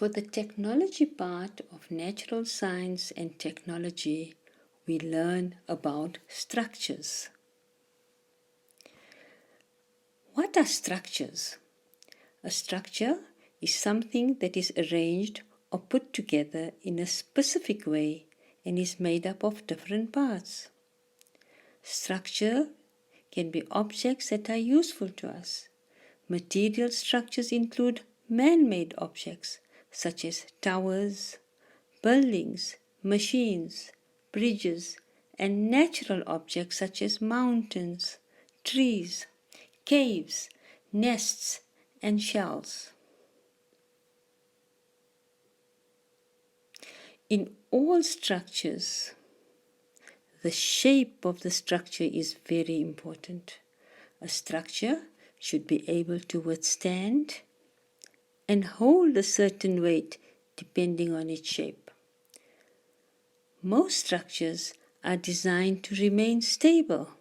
For the technology part of natural science and technology, we learn about structures. What are structures? A structure is something that is arranged or put together in a specific way and is made up of different parts. Structure can be objects that are useful to us. Material structures include man-made objects such as towers, buildings, machines, bridges, and natural objects such as mountains, trees, caves, nests, and shells. In all structures, the shape of the structure is very important. A structure should be able to withstand and hold a certain weight depending on its shape. Most structures are designed to remain stable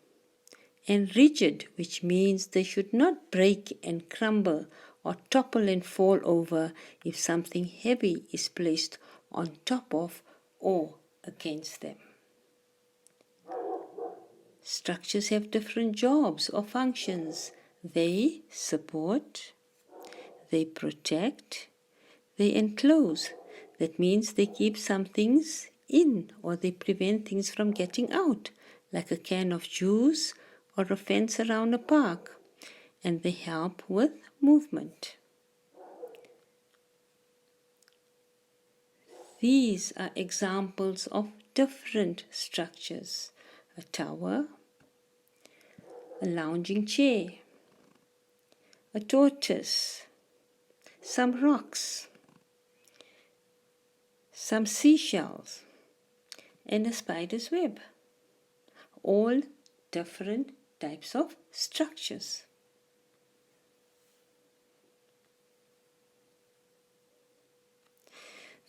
and rigid, which means they should not break and crumble or topple and fall over if something heavy is placed on top of or against them. Structures have different jobs or functions. They support, they protect, they enclose. That means they keep some things in or they prevent things from getting out, like a can of juice or a fence around a park, and they help with movement. These are examples of different structures: a tower, a lounging chair, a tortoise, some rocks, some seashells, and a spider's web. All different types of structures.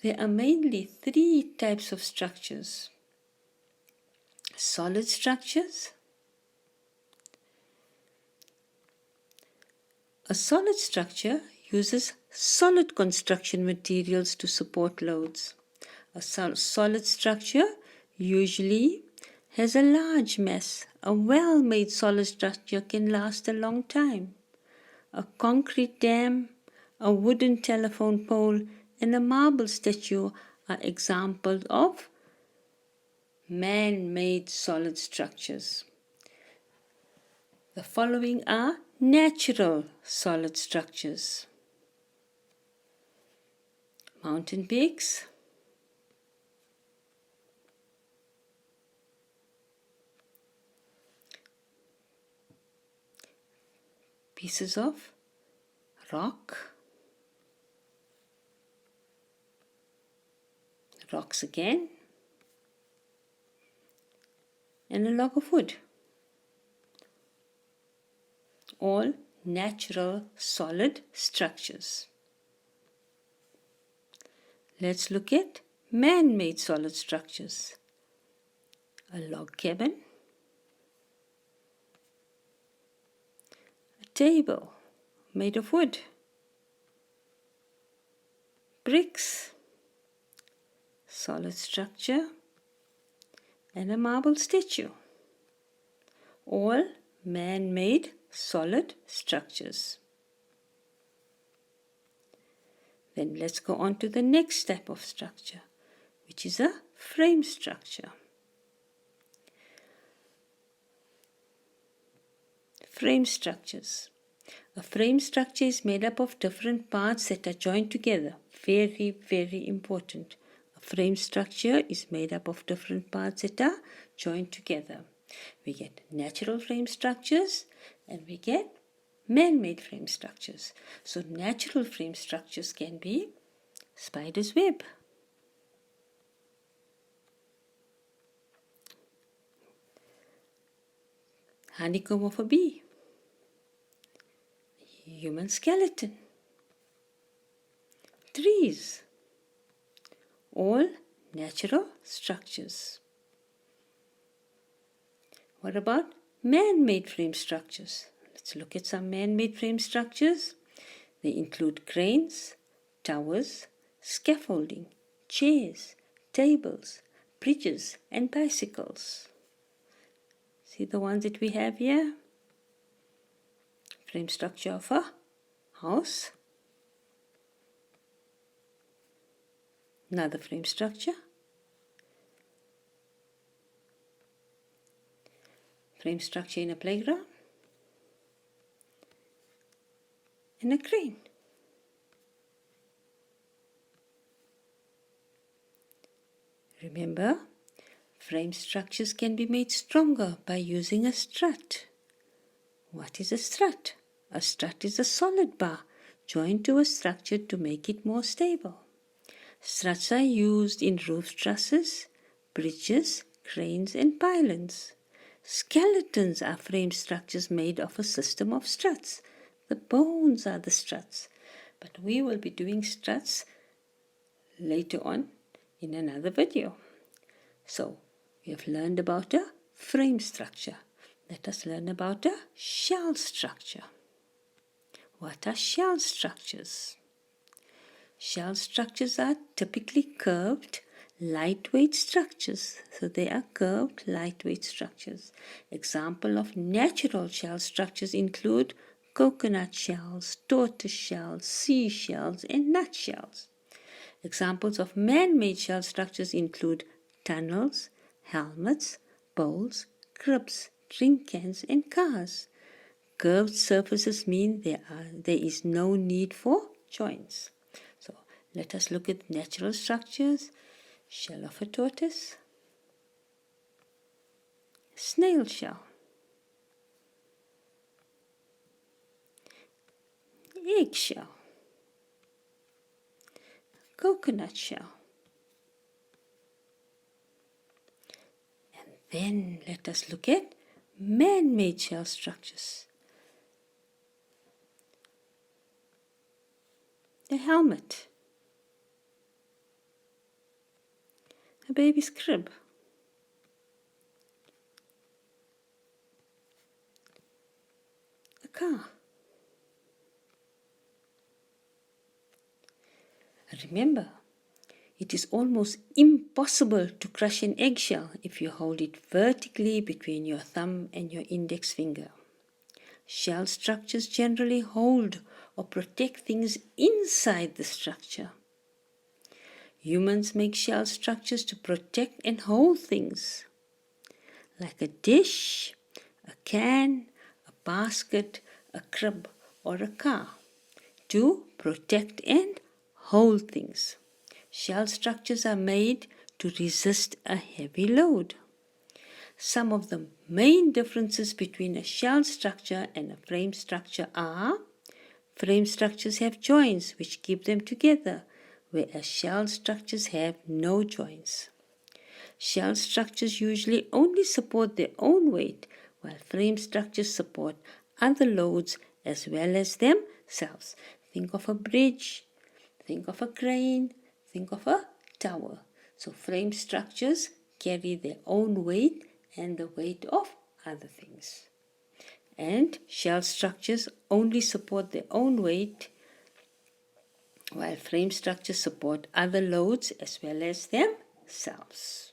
There are mainly three types of structures: solid structures. A solid structure uses solid construction materials to support loads. A solid structure usually has a large mass. A well-made solid structure can last a long time. A concrete dam, a wooden telephone pole, and a marble statue are examples of man-made solid structures. The following are natural solid structures: mountain peaks, pieces of rock, rocks again, and a log of wood. All natural solid structures. Let's look at man-made solid structures: a log cabin, a table made of wood, bricks, solid structure, and a marble statue. All man-made solid structures. Then let's go on to the next type of structure, which is a frame structure. Frame structures. A frame structure is made up of different parts that are joined together. Very, very important. A frame structure is made up of different parts that are joined together. We get natural frame structures and we get man-made frame structures. So natural frame structures can be spider's web, honeycomb of a bee, human skeleton, trees, all natural structures. What about man-made frame structures? Let's look at some man-made frame structures. They include cranes, towers, scaffolding, chairs, tables, bridges and bicycles. See the ones that we have here? Frame structure of a house. Another frame structure. Frame structure in a playground. And a crane. Remember, frame structures can be made stronger by using a strut. What is a strut? A strut is a solid bar joined to a structure to make it more stable. Struts are used in roof trusses, bridges, cranes and pylons. Skeletons are frame structures made of a system of struts. The bones are the struts. But we will be doing struts later on in another video. So, we have learned about a frame structure. Let us learn about a shell structure. What are shell structures? Shell structures are typically curved, lightweight structures. So they are curved, lightweight structures. Example of natural shell structures include coconut shells, tortoise shells, seashells, and nutshells. Examples of man-made shell structures include tunnels, helmets, bowls, cribs, drink cans, and cars. Curved surfaces mean there is no need for joints. So let us look at natural structures. Shell of a tortoise, snail shell, eggshell, coconut shell. And then let us look at man-made shell structures. The helmet, a baby's crib, a car. Remember, it is almost impossible to crush an eggshell if you hold it vertically between your thumb and your index finger. Shell structures generally hold or protect things inside the structure. Humans make shell structures to protect and hold things, like a dish, a can, a basket, a crib, or a car, to protect and hold things. Shell structures are made to resist a heavy load. Some of the main differences between a shell structure and a frame structure are: frame structures have joints which keep them together, whereas shell structures have no joints. Shell structures usually only support their own weight, while frame structures support other loads as well as themselves. Think of a bridge, think of a crane, think of a tower. So frame structures carry their own weight and the weight of other things. And shell structures only support their own weight, while frame structures support other loads as well as themselves.